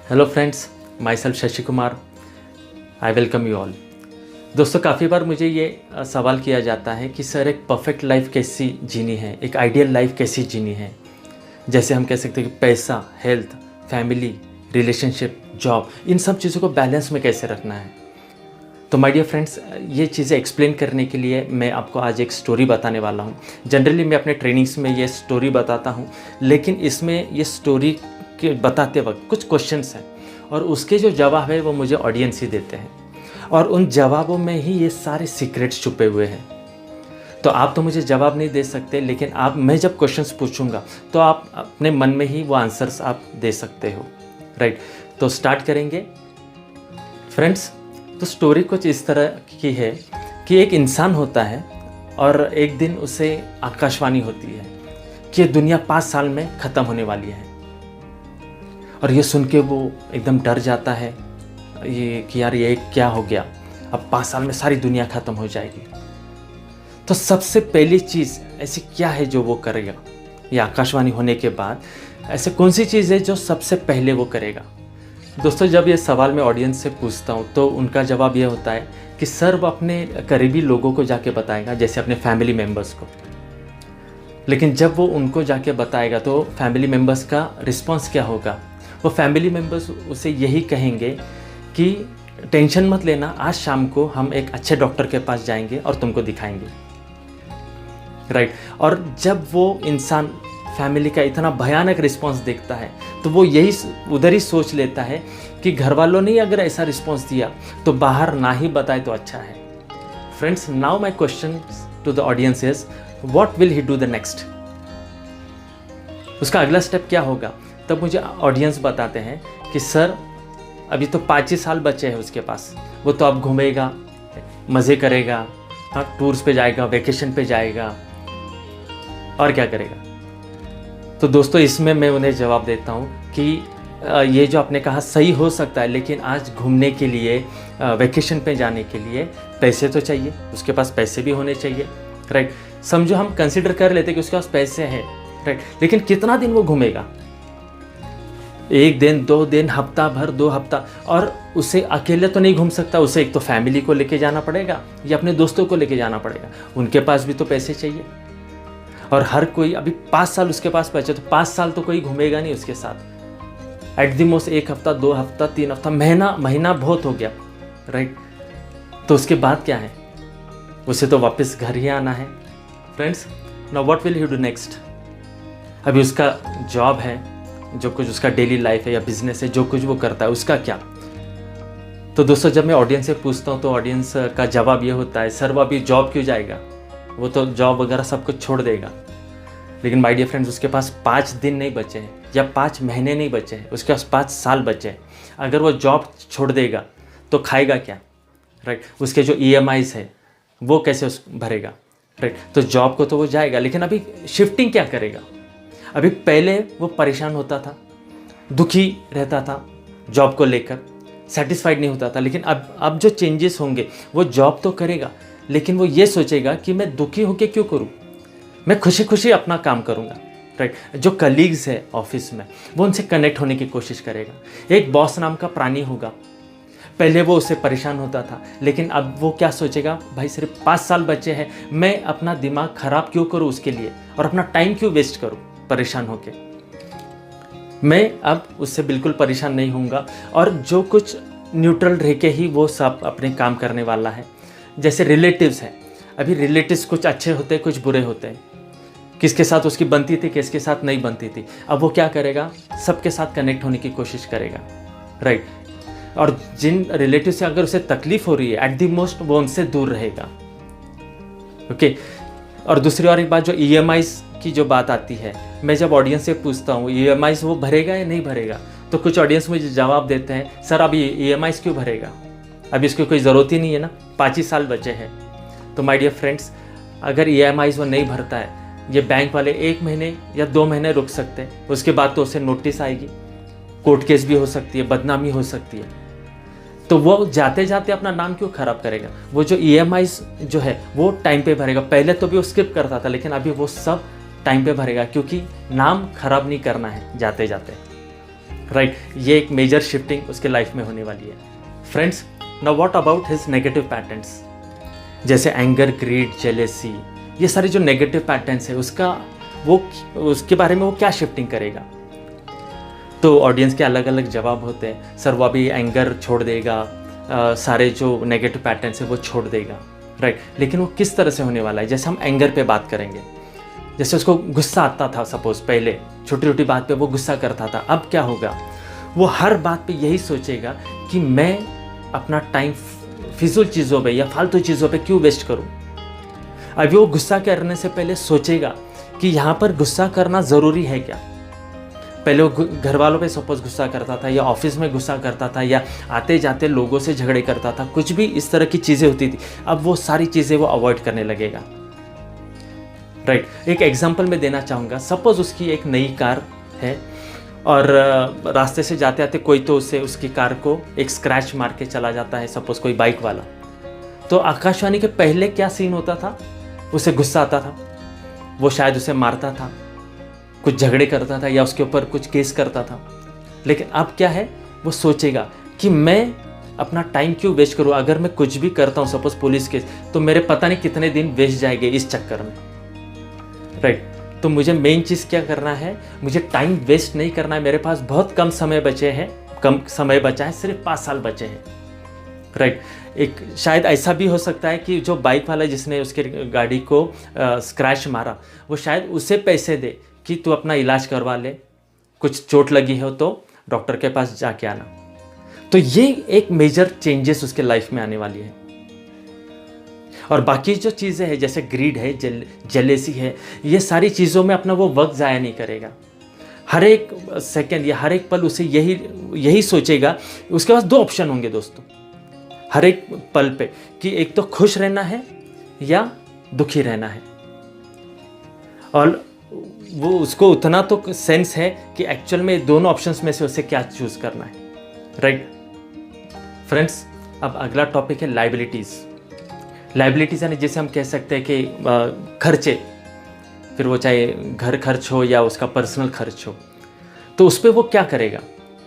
Hello friends, my self Shashi Kumar. I welcome you all. दोस्तों, काफ़ी बार मुझे ये सवाल किया जाता है कि सर एक परफेक्ट लाइफ कैसी जीनी है, एक आइडियल लाइफ कैसी जीनी है। जैसे हम कह सकते हैं कि पैसा, हेल्थ, फैमिली, रिलेशनशिप, जॉब, इन सब चीज़ों को बैलेंस में कैसे रखना है। तो माय डियर फ्रेंड्स, ये चीज़ें एक्सप्लेन करने के लिए मैं आपको आज एक स्टोरी बताने वाला हूँ। जनरली मैं अपने ट्रेनिंग्स में ये स्टोरी बताता हूँ, लेकिन इसमें ये स्टोरी के बताते वक्त कुछ क्वेश्चंस हैं और उसके जो जवाब है वो मुझे ऑडियंस ही देते हैं, और उन जवाबों में ही ये सारे सीक्रेट्स छुपे हुए हैं। तो आप तो मुझे जवाब नहीं दे सकते, लेकिन मैं जब क्वेश्चंस पूछूंगा तो आप अपने मन में ही वो आंसर्स आप दे सकते हो, राइट। तो स्टार्ट करेंगे फ्रेंड्स। तो स्टोरी कुछ इस तरह की है कि एक इंसान होता है और एक दिन उसे आकाशवाणी होती है कि ये दुनिया 5 साल में ख़त्म होने वाली है। और ये सुन के वो एकदम डर जाता है ये कि यार ये क्या हो गया, अब 5 साल में सारी दुनिया ख़त्म हो जाएगी। तो सबसे पहली चीज़ ऐसी क्या है जो वो करेगा, ये आकाशवाणी होने के बाद ऐसे कौन सी चीज़ है जो सबसे पहले वो करेगा। दोस्तों, जब ये सवाल मैं ऑडियंस से पूछता हूँ तो उनका जवाब ये होता है कि सर वो अपने करीबी लोगों को जाके बताएगा, जैसे अपने फैमिली मेम्बर्स को। लेकिन जब वो उनको जाके बताएगा तो फैमिली मेम्बर्स का रिस्पॉन्स क्या होगा। वो फैमिली मेम्बर्स उसे यही कहेंगे कि टेंशन मत लेना, आज शाम को हम एक अच्छे डॉक्टर के पास जाएंगे और तुमको दिखाएंगे, राइट। और जब वो इंसान फैमिली का इतना भयानक रिस्पांस देखता है तो वो यही उधर ही सोच लेता है कि घर वालों ने अगर ऐसा रिस्पांस दिया तो बाहर ना ही बताए तो अच्छा है। Friends, now my question to the audience is what will he do the next. उसका अगला स्टेप क्या होगा। तब मुझे ऑडियंस बताते हैं कि सर अभी तो 5 ही साल बचे हैं उसके पास, वो तो अब घूमेगा, मज़े करेगा, हाँ, टूर्स पे जाएगा, वेकेशन पे जाएगा, और क्या करेगा। तो दोस्तों, इसमें मैं उन्हें जवाब देता हूँ कि ये जो आपने कहा सही हो सकता है, लेकिन आज घूमने के लिए, वेकेशन पे जाने के लिए पैसे तो चाहिए, उसके पास पैसे भी होने चाहिए, राइट। समझो हम कंसिडर कर लेते कि उसके पास पैसे हैं, राइट, लेकिन कितना दिन वो घूमेगा, 1 दिन, 2 दिन, हफ्ता भर, 2 हफ्ता। और उसे अकेले तो नहीं घूम सकता, उसे एक तो फैमिली को लेके जाना पड़ेगा या अपने दोस्तों को लेके जाना पड़ेगा, उनके पास भी तो पैसे चाहिए। और हर कोई अभी 5 साल उसके पास बचे, तो 5 साल तो कोई घूमेगा नहीं उसके साथ। एट द मोस्ट 1 हफ्ता, 2 हफ्ता, 3 हफ्ता, महीना बहुत हो गया, राइट। तो उसके बाद क्या है, उसे तो वापस घर ही आना है। Friends, now what will you do next. अभी उसका जॉब है, जो कुछ उसका डेली लाइफ है या बिजनेस है, जो कुछ वो करता है, उसका क्या। तो दोस्तों, जब मैं ऑडियंस से पूछता हूँ तो ऑडियंस का जवाब ये होता है, सर वो अभी जॉब क्यों जाएगा, वो तो जॉब वगैरह सब कुछ छोड़ देगा। लेकिन माय डियर फ्रेंड्स, उसके पास 5 दिन नहीं बचे हैं या 5 महीने नहीं बचे हैं, उसके पास 5 साल बचे हैं। अगर वो जॉब छोड़ देगा तो खाएगा क्या, राइट। उसके जो EMIs है वो कैसे भरेगा, राइट। तो जॉब को तो वो जाएगा, लेकिन अभी शिफ्टिंग क्या करेगा। अभी पहले वो परेशान होता था, दुखी रहता था जॉब को लेकर, सेटिस्फाइड नहीं होता था, लेकिन अब जो चेंजेस होंगे, वो जॉब तो करेगा, लेकिन वो ये सोचेगा कि मैं दुखी होकर क्यों करूं, मैं खुशी खुशी अपना काम करूंगा, राइट। जो कलीग्स है ऑफिस में, वो उनसे कनेक्ट होने की कोशिश करेगा। एक बॉस नाम का प्राणी होगा, पहले वो उससे परेशान होता था, लेकिन अब वो क्या सोचेगा, भाई सिर्फ 5 साल बचे हैं, मैं अपना दिमाग खराब क्यों करूं उसके लिए, और अपना टाइम क्यों वेस्ट करूं परेशान होके। मैं अब उससे बिल्कुल परेशान नहीं होऊंगा, और जो कुछ न्यूट्रल रह के ही वो सब अपने काम करने वाला है। जैसे रिलेटिव्स हैं, अभी रिलेटिव्स कुछ अच्छे होते हैं, कुछ बुरे होते हैं, किसके साथ उसकी बनती थी, किसके साथ नहीं बनती थी। अब वो क्या करेगा, सबके साथ कनेक्ट होने की कोशिश करेगा, राइट। और जिन रिलेटिव से अगर उसे तकलीफ हो रही है, एट द मोस्ट वो उनसे दूर रहेगा, ओके। और दूसरी और एक बात, जो EMIs की जो बात आती है, मैं जब ऑडियंस से पूछता हूँ EMIs वो भरेगा या नहीं भरेगा, तो कुछ ऑडियंस मुझे जवाब देते हैं, सर अभी EMIs क्यों भरेगा, अभी इसकी कोई ज़रूरत ही नहीं है ना, 5 ही साल बचे हैं। तो माय डियर फ्रेंड्स, अगर EMIs वो नहीं भरता है, ये बैंक वाले 1 महीने या 2 महीने रुक सकते हैं, उसके बाद तो उसे नोटिस आएगी, कोर्ट केस भी हो सकती है, बदनामी हो सकती है। तो वो जाते जाते अपना नाम क्यों खराब करेगा। वो जो EMIs जो है वो टाइम पे भरेगा। पहले तो भी वो स्किप करता था, लेकिन अभी वो सब टाइम पे भरेगा, क्योंकि नाम खराब नहीं करना है जाते जाते। राइट, ये एक मेजर शिफ्टिंग उसके लाइफ में होने वाली है। Friends, now what about his negative patterns, जैसे एंगर, ग्रीड, जेलेसी, ये सारे जो नेगेटिव पैटर्न्स है उसके बारे में वो क्या शिफ्टिंग करेगा। तो ऑडियंस के अलग अलग जवाब होते हैं। सर वो अभी एंगर छोड़ देगा, सारे जो नेगेटिव पैटर्न्स है वो छोड़ देगा, राइट, लेकिन वो किस तरह से होने वाला है। जैसे हम एंगर पे बात करेंगे, जैसे उसको गुस्सा आता था, सपोज पहले छोटी छोटी बात पे वो गुस्सा करता था, अब क्या होगा, वो हर बात पे यही सोचेगा कि मैं अपना टाइम फिजूल चीज़ों पे या फालतू चीज़ों पे क्यों वेस्ट करूं। अभी वो गुस्सा करने से पहले सोचेगा कि यहाँ पर गुस्सा करना ज़रूरी है क्या। पहले वो घर वालों पे सपोज गुस्सा करता था, या ऑफिस में गुस्सा करता था, या आते जाते लोगों से झगड़े करता था, कुछ भी इस तरह की चीज़ें होती थी, अब वो सारी चीज़ें वो अवॉइड करने लगेगा, राइट। एक एग्जांपल मैं देना चाहूँगा। सपोज उसकी एक नई कार है और रास्ते से जाते आते कोई तो उसकी कार को एक स्क्रैच मार के चला जाता है, सपोज कोई बाइक वाला। तो आकाशवाणी के पहले क्या सीन होता था, उसे गुस्सा आता था, वो शायद उसे मारता था, कुछ झगड़े करता था, या उसके ऊपर कुछ केस करता था। लेकिन अब क्या है, वो सोचेगा कि मैं अपना टाइम क्यों वेस्ट करूँ। अगर मैं कुछ भी करता हूँ, सपोज पुलिस केस, तो मेरे पता नहीं कितने दिन वेस्ट जाएंगे इस चक्कर में, राइट। तो मुझे मेन चीज़ क्या करना है, मुझे टाइम वेस्ट नहीं करना है। मेरे पास बहुत कम समय बचे हैं, कम समय बचा है, सिर्फ 5 साल बचे हैं, राइट। एक शायद ऐसा भी हो सकता है कि जो बाइक वाला जिसने उसके गाड़ी को स्क्रैच मारा, वो शायद उसे पैसे दे कि तू अपना इलाज करवा ले, कुछ चोट लगी हो तो डॉक्टर के पास जाके आना। तो ये एक मेजर चेंजेस उसके लाइफ में आने वाली है। और बाकी जो चीज़ें हैं, जैसे ग्रीड है, जेलेसी है, ये सारी चीज़ों में अपना वो वक्त ज़ाया नहीं करेगा। हर एक सेकंड या हर एक पल उसे यही सोचेगा। उसके पास 2 ऑप्शन होंगे दोस्तों हर एक पल पे, कि एक तो खुश रहना है या दुखी रहना है। और वो उसको उतना तो सेंस है कि एक्चुअल में दोनों ऑप्शंस में से उसे क्या चूज़ करना है, राइट। फ्रेंड्स, अब अगला टॉपिक है लायबिलिटीज़। लायबिलिटीज़ यानी जैसे हम कह सकते हैं कि खर्चे, फिर वो चाहे घर खर्च हो या उसका पर्सनल खर्च हो, तो उस पर वो क्या करेगा।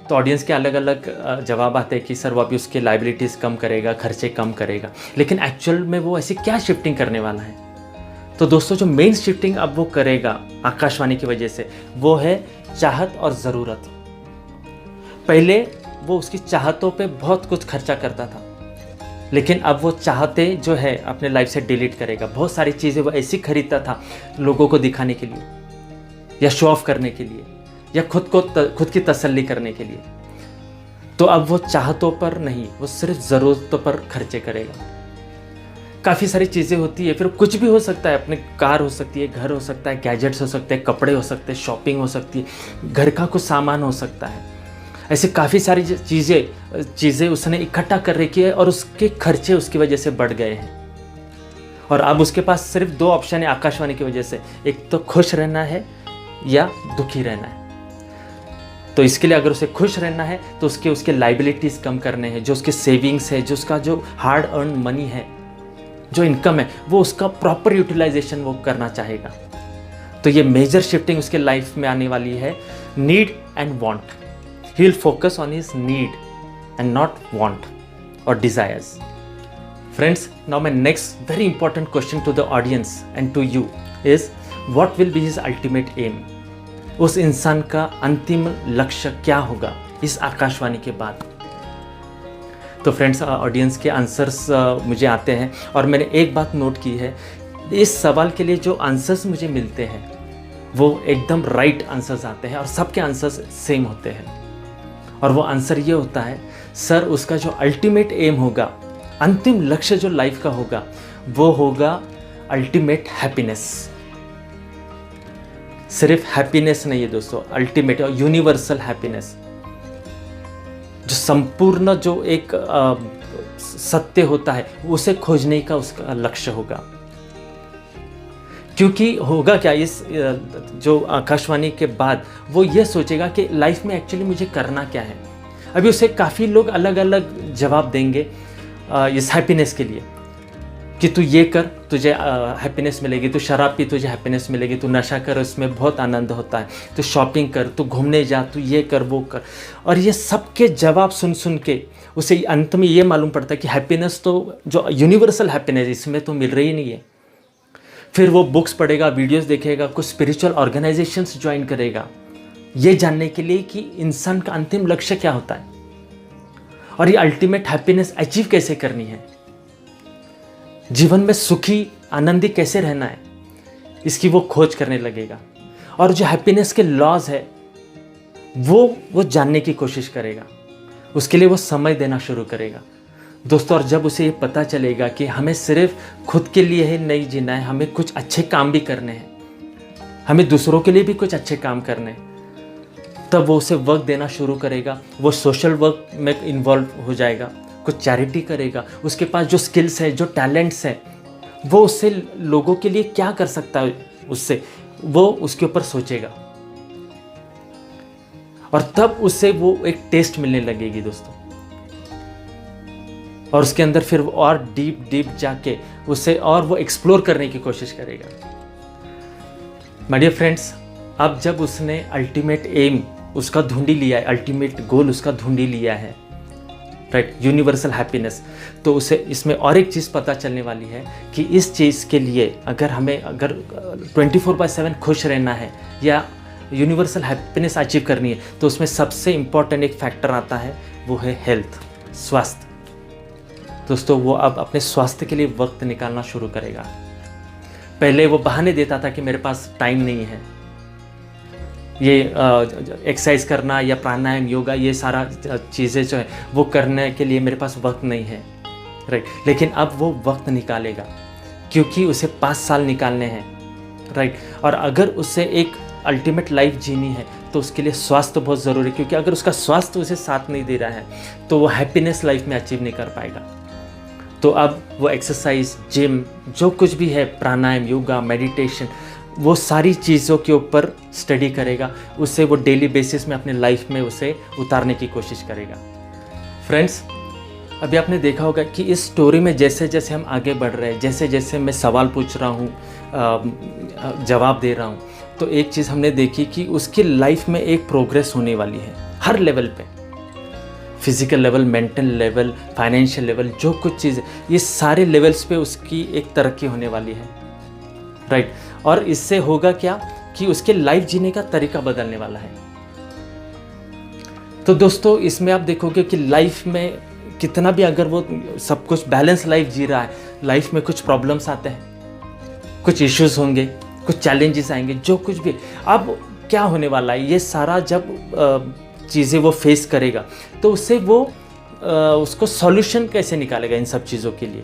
तो ऑडियंस के अलग अलग जवाब आते हैं कि सर वो अभी उसके लायबिलिटीज़ कम करेगा, खर्चे कम करेगा, लेकिन एक्चुअल में वो ऐसी क्या शिफ्टिंग करने वाला है। तो दोस्तों, जो मेन शिफ्टिंग अब वो करेगा आकाशवाणी की वजह से, वो है चाहत और ज़रूरत। पहले वो उसकी चाहतों पे बहुत कुछ खर्चा करता था, लेकिन अब वो चाहते जो है अपने लाइफ से डिलीट करेगा। बहुत सारी चीज़ें वो ऐसी खरीदता था लोगों को दिखाने के लिए, या शो ऑफ करने के लिए, या खुद की तसल्ली करने के लिए। तो अब वो चाहतों पर नहीं, वो सिर्फ ज़रूरतों पर खर्चे करेगा। काफ़ी सारी चीज़ें होती है, फिर कुछ भी हो सकता है, अपने कार हो सकती है, घर हो सकता है, गैजेट्स हो सकते हैं, कपड़े हो सकते हैं, शॉपिंग हो सकती है, घर का कुछ सामान हो सकता है। ऐसे काफ़ी सारी चीज़ें उसने इकट्ठा कर रखी है और उसके खर्चे उसकी वजह से बढ़ गए हैं। और अब उसके पास सिर्फ 2 ऑप्शन है आकाशवाणी की वजह से, एक तो खुश रहना है या दुखी रहना है। तो इसके लिए अगर उसे खुश रहना है तो उसके लायबिलिटीज़ कम करने हैं, जो उसके सेविंग्स है, जो उसका जो हार्ड अर्न मनी है, जो इनकम है, वो उसका प्रॉपर यूटिलाइजेशन वो करना चाहेगा। तो ये मेजर शिफ्टिंग उसके लाइफ में आने वाली है, need and want. He will focus on his need and not want और desires. Friends, now my next very important question to the audience and to you is, what will be his ultimate aim. उस इंसान का अंतिम लक्ष्य क्या होगा इस आकाशवाणी के बाद। तो फ्रेंड्स, ऑडियंस के आंसर्स मुझे आते हैं, और मैंने एक बात नोट की है, इस सवाल के लिए जो आंसर्स मुझे मिलते हैं वो एकदम राइट आंसर्स आते हैं, और सबके आंसर्स सेम होते हैं। और वो आंसर ये होता है, सर उसका जो अल्टीमेट एम होगा, अंतिम लक्ष्य जो लाइफ का होगा, वो होगा अल्टीमेट हैप्पीनेस। सिर्फ हैप्पीनेस नहीं है दोस्तों, अल्टीमेट और यूनिवर्सल हैप्पीनेस, जो संपूर्ण जो एक सत्य होता है, उसे खोजने का उसका लक्ष्य होगा। क्योंकि होगा क्या, इस जो आकाशवाणी के बाद वो ये सोचेगा कि लाइफ में एक्चुअली मुझे करना क्या है। अभी उसे काफ़ी लोग अलग अलग जवाब देंगे इस हैप्पीनेस के लिए, कि तू ये कर तुझे हैप्पीनेस मिलेगी, तू शराब पी तुझे हैप्पीनेस मिलेगी, तू नशा कर उसमें बहुत आनंद होता है, तू शॉपिंग कर, तू घूमने जा, तू ये कर वो कर। और ये सबके जवाब सुन सुन के उसे अंत में ये मालूम पड़ता है कि हैप्पीनेस तो जो यूनिवर्सल हैप्पीनेस इसमें तो मिल रही नहीं है। फिर वो बुक्स पढ़ेगा, वीडियोस देखेगा, कुछ स्पिरिचुअल ऑर्गेनाइजेशंस ज्वाइन करेगा, ये जानने के लिए कि इंसान का अंतिम लक्ष्य क्या होता है और ये अल्टीमेट हैप्पीनेस अचीव कैसे करनी है, जीवन में सुखी आनंदी कैसे रहना है, इसकी वो खोज करने लगेगा। और जो हैप्पीनेस के लॉज है वो जानने की कोशिश करेगा, उसके लिए वो समय देना शुरू करेगा दोस्तों। और जब उसे ये पता चलेगा कि हमें सिर्फ खुद के लिए ही नहीं जीना है, हमें कुछ अच्छे काम भी करने हैं, हमें दूसरों के लिए भी कुछ अच्छे काम करने हैं, तब वो उसे वक्त देना शुरू करेगा। वो सोशल वर्क में इन्वॉल्व हो जाएगा, कुछ चैरिटी करेगा, उसके पास जो स्किल्स है, जो टैलेंट्स है, वो उससे लोगों के लिए क्या कर सकता है, उससे वो उसके ऊपर सोचेगा। और तब उससे वो एक टेस्ट मिलने लगेगी दोस्तों। और उसके अंदर फिर वो और डीप जाके उसे और वो एक्सप्लोर करने की कोशिश करेगा। माय डियर फ्रेंड्स, अब जब उसने अल्टीमेट एम उसका ढूंढी लिया है, अल्टीमेट गोल उसका ढूंढी लिया है, राइट, यूनिवर्सल हैप्पीनेस, तो उसे इसमें और एक चीज़ पता चलने वाली है कि इस चीज़ के लिए अगर 24/7 खुश रहना है या यूनिवर्सल हैप्पीनेस अचीव करनी है, तो उसमें सबसे इम्पॉर्टेंट एक फैक्टर आता है, वो है हेल्थ, स्वास्थ्य। दोस्तों वो अब अपने स्वास्थ्य के लिए वक्त निकालना शुरू करेगा। पहले वो बहाने देता था कि मेरे पास टाइम नहीं है, ये एक्सरसाइज करना या प्राणायाम, योगा, ये सारा चीज़ें जो है वो करने के लिए मेरे पास वक्त नहीं है, राइट। लेकिन अब वो वक्त निकालेगा क्योंकि उसे 5 साल निकालने हैं, राइट। और अगर उसे एक अल्टीमेट लाइफ जीनी है तो उसके लिए स्वास्थ्य बहुत ज़रूरी है, क्योंकि अगर उसका स्वास्थ्य उसे साथ नहीं दे रहा है तो वो हैप्पीनेस लाइफ में अचीव नहीं कर पाएगा। तो अब वो एक्सरसाइज, जिम, जो कुछ भी है, प्राणायाम, योगा, मेडिटेशन, वो सारी चीज़ों के ऊपर स्टडी करेगा, उससे वो डेली बेसिस में अपने लाइफ में उसे उतारने की कोशिश करेगा। फ्रेंड्स, अभी आपने देखा होगा कि इस स्टोरी में जैसे जैसे हम आगे बढ़ रहे हैं, जैसे जैसे मैं सवाल पूछ रहा हूँ, जवाब दे रहा हूँ, तो एक चीज़ हमने देखी कि उसकी लाइफ में एक प्रोग्रेस होने वाली है हर लेवल पे, physical level, mental level, financial level, जो कुछ चीज़, ये सारे लेवल्स पे उसकी एक तरक्की होने वाली है, राइट। और इससे होगा क्या कि उसके लाइफ जीने का तरीका बदलने वाला है। तो दोस्तों इसमें आप देखोगे कि लाइफ में कितना भी अगर वो सब कुछ बैलेंस लाइफ जी रहा है, लाइफ में कुछ प्रॉब्लम्स आते हैं, कुछ इश्यूज होंगे, कुछ चैलेंजेस आएंगे, जो कुछ भी। अब क्या होने वाला है, ये सारा जब चीज़ें वो फेस करेगा तो उससे वो उसको सॉल्यूशन कैसे निकालेगा इन सब चीज़ों के लिए।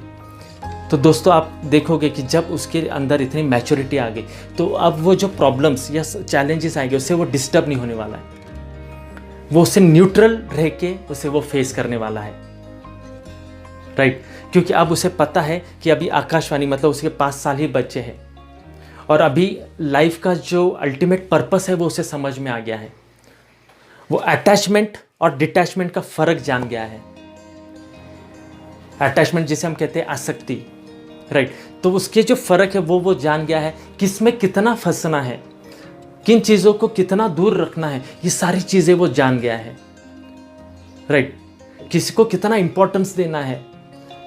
तो दोस्तों आप देखोगे कि जब उसके अंदर इतनी मैच्योरिटी आ गई तो अब वो जो प्रॉब्लम्स या चैलेंजेस आएंगे उससे वो डिस्टर्ब नहीं होने वाला है, वो उससे न्यूट्रल रह के उसे वो फेस करने वाला है, राइट। क्योंकि अब उसे पता है कि अभी आकाशवाणी मतलब उसके 5 साल ही बच्चे हैं और अभी लाइफ का जो अल्टीमेट पर्पस है वो उसे समझ में आ गया है। वो अटैचमेंट और डिटैचमेंट का फ़र्क जान गया है। अटैचमेंट जिसे हम कहते हैं आसक्ति, राइट, तो उसके जो फ़र्क है वो जान गया है, किसमें कितना फंसना है, किन चीज़ों को कितना दूर रखना है, ये सारी चीज़ें वो जान गया है, राइट। किसी को कितना इम्पोर्टेंस देना है,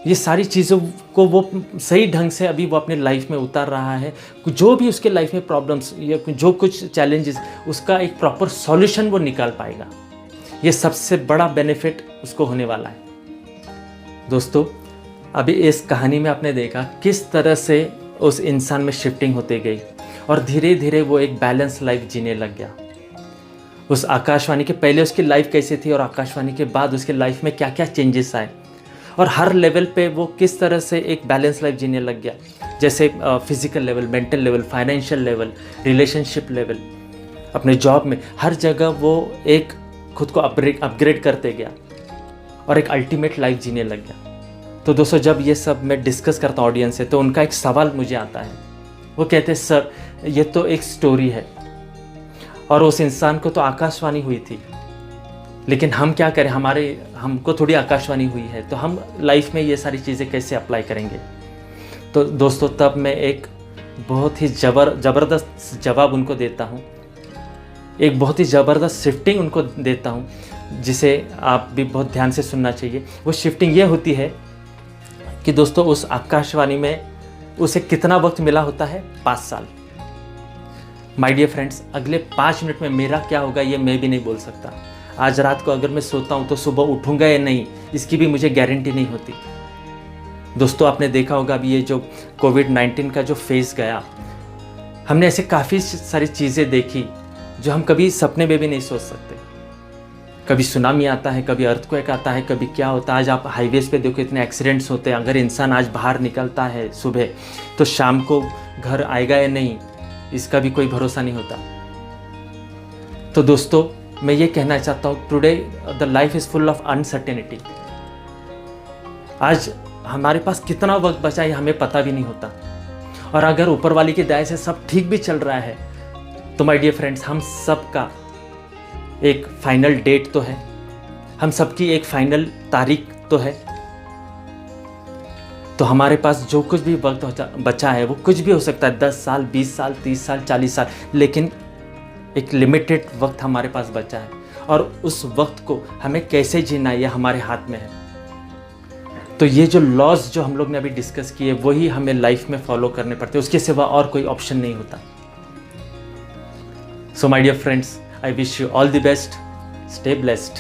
ये सारी चीज़ों को वो सही ढंग से अभी वो अपने लाइफ में उतार रहा है। जो भी उसके लाइफ में प्रॉब्लम्स या जो कुछ चैलेंजेस, उसका एक प्रॉपर सॉल्यूशन वो निकाल पाएगा। ये सबसे बड़ा बेनिफिट उसको होने वाला है। दोस्तों अभी इस कहानी में आपने देखा किस तरह से उस इंसान में शिफ्टिंग होती गई और धीरे धीरे वो एक बैलेंस लाइफ जीने लग गया। उस आकाशवाणी के पहले उसकी लाइफ कैसी थी और आकाशवाणी के बाद उसकी लाइफ में क्या क्या चेंजेस आए और हर लेवल पे वो किस तरह से एक बैलेंस लाइफ जीने लग गया, जैसे physical level, mental level, financial level, relationship level, अपने जॉब में, हर जगह वो एक खुद को अपग्रेड करते गया और एक अल्टीमेट लाइफ जीने लग गया। तो दोस्तों जब ये सब मैं डिस्कस करता हूँ ऑडियंस से तो उनका एक सवाल मुझे आता है, वो कहते हैं सर ये तो एक स्टोरी है और उस इंसान को तो आकाशवाणी हुई थी, लेकिन हम क्या करें, हमको थोड़ी आकाशवाणी हुई है, तो हम लाइफ में ये सारी चीज़ें कैसे अप्लाई करेंगे। तो दोस्तों तब मैं एक बहुत ही ज़बरदस्त जवाब उनको देता हूँ, एक बहुत ही ज़बरदस्त शिफ्टिंग उनको देता हूँ, जिसे आप भी बहुत ध्यान से सुनना चाहिए। वो शिफ्टिंग ये होती है कि दोस्तों उस आकाशवाणी में उसे कितना वक्त मिला होता है, 5 साल। माय डियर फ्रेंड्स, अगले 5 मिनट में मेरा क्या होगा ये मैं भी नहीं बोल सकता। आज रात को अगर मैं सोता हूँ तो सुबह उठूँगा या नहीं, इसकी भी मुझे गारंटी नहीं होती। दोस्तों आपने देखा होगा अभी ये जो कोविड-19 का जो फेज़ गया, हमने ऐसे काफ़ी सारी चीज़ें देखी जो हम कभी सपने में भी नहीं सोच सकते। कभी सुनामी आता है, कभी अर्थक्वेक आता है, कभी क्या होता है। आज आप हाईवेज़ पे देखो इतने एक्सीडेंट्स होते हैं। अगर इंसान आज बाहर निकलता है सुबह तो शाम को घर आएगा या नहीं, इसका भी कोई भरोसा नहीं होता। तो दोस्तों मैं ये कहना चाहता हूँ, today the life is full of uncertainty. आज हमारे पास कितना वक्त बचा है हमें पता भी नहीं होता, और अगर ऊपर वाली की दया से सब ठीक भी चल रहा है तो माय डियर फ्रेंड्स, हम सबका एक फाइनल डेट तो है, हम सबकी एक फाइनल तारीख तो है। तो हमारे पास जो कुछ भी वक्त बचा है वो कुछ भी हो सकता है, 10 साल, 20 साल, 30 साल, 40 साल, लेकिन एक लिमिटेड वक्त हमारे पास बचा है, और उस वक्त को हमें कैसे जीना है ये हमारे हाथ में है। तो ये जो लॉज जो हम लोग ने अभी डिस्कस किए वही हमें लाइफ में फॉलो करने पड़ते हैं, उसके सिवा और कोई ऑप्शन नहीं होता। So my dear friends, I wish you all the best. Stay blessed.